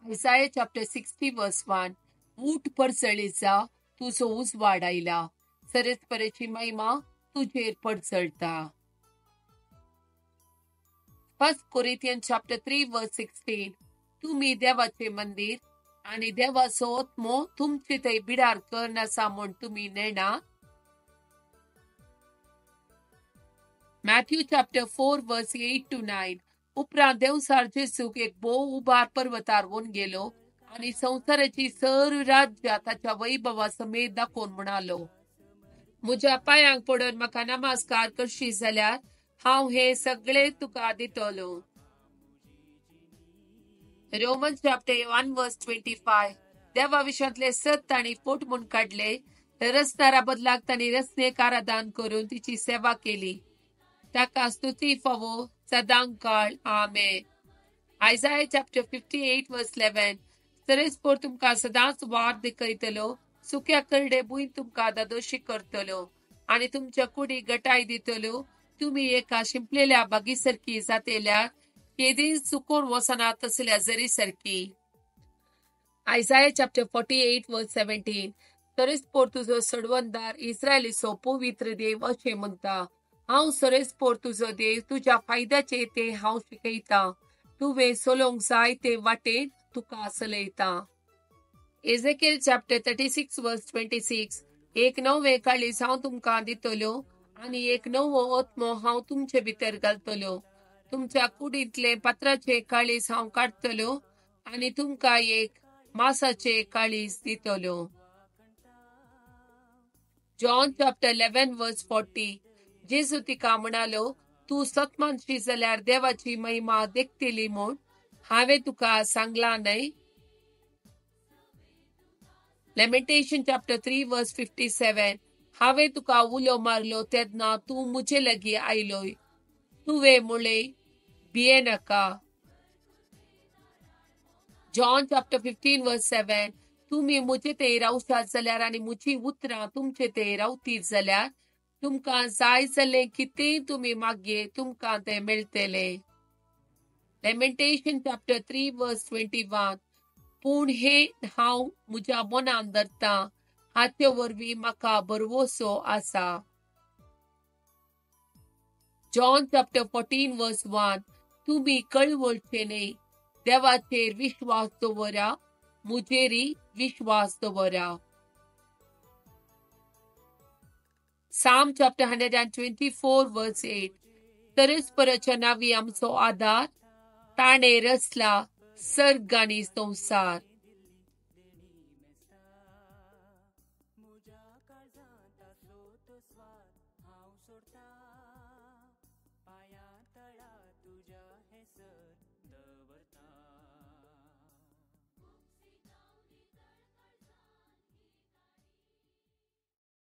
Isaiah chapter 60 verse 1. ऊठ पडसळीचा तुझो उजवाड आयला, सरस्परेची महिमा तुझेर पडसळता. 1 Corinthians chapter 3 verse 16. तुम्ही देवाचे मंदिर आणि देवाचो आत्मो तुमचे थंय बिडार करनासा म्हूण तुम्ही नेणा. Matthew chapter 4 verse 8 to 9. उपरांत देवसार जेसूक एक बोव उबार पर्वतार वोन गेलो आणि संसाराची सर्व राज्या ताच्या वैभवा समेत दाखोवन म्हणालो, म्हज्या पांयांक पडून म्हाका नमस्कार करशी जाल्यार हांव हे सगळे तुका दितलो. Romans chapter 1 verse 25. देवा विश्वांतले सत ताणी पोट म्हूण काडले, रचणारा बदलाक ताणी रचनेकार दान करून तिची सेवा केली. ताका स्तुती फावो सदांक काळ. आमेन. Isaiah chapter 58 verse 11. सरस्पोर तुमका सदांच वार दाखयतलो, सुक्या करडे भुंय तुमका दादोशी करतलो आणि तुमच्या कुडी गटाय दितलो. तुम्ही एका शिंपलेल्या बागीसारखी जातेल्यार केदी सुकून वसना तसल्या जरी सारखी. Isaiah chapter 48 verse 17. सरस्पोर तुझो सडवंदार इस्रायलीचो पवित्र देव अशें म्हणटा, हांव सरस्पोर तुझो देव, तुझ्या फायद्याचे ते हांव शिकयता, तुवें चलोंक जाय ते वाटेन तुका चलयता. Ezekiel chapter 36 verse 26. एक नवे काळीज हांव तुमका दितलो आणि एक नवो आत्मो हांव तुमचे भितर घालतलो. तुमच्या कुडींतले पत्राचे काळीज हांव काडतलो आणि तुमका एक मासाचे काळीज दितलो. John chapter 11 verse 40. जेजू तिका म्हणालो, तू सतमानशी जाल्यार देवाची महिमा देखतली म्हूण हांवें तुका सांगला न्हय. Lamentation chapter 3 verse 57. हांवें तुका उलो मारलो तेदना तू मुझे लगी आयलोय, तुवें मुळे भिये नाका. John chapter 15 verse 7. तुम्ही मुझे ते रावशात जाल्यार आनी मुझी उतरां तुमचे ते रावतीत जाल्यार तुमकां जाय जाल्लें कितेंय तुम्ही मागये तुमकां ते मेळटले. Lamentation chapter 3 verse 21. पूण हे हांव म्हज्या मनान धरता, हाचे वरवीं म्हाका भरवोसो आसा. John chapter 14 verse 1. तुम्ही कळवळचे न्हय, देवाचेर विश्वास दवरा, मुजेरी विश्वास दवरा. Psalm chapter 124 verse 8. सरस्पराच्या नावी आमचो आधार, ताणे रचला सर्ग आनी संसार.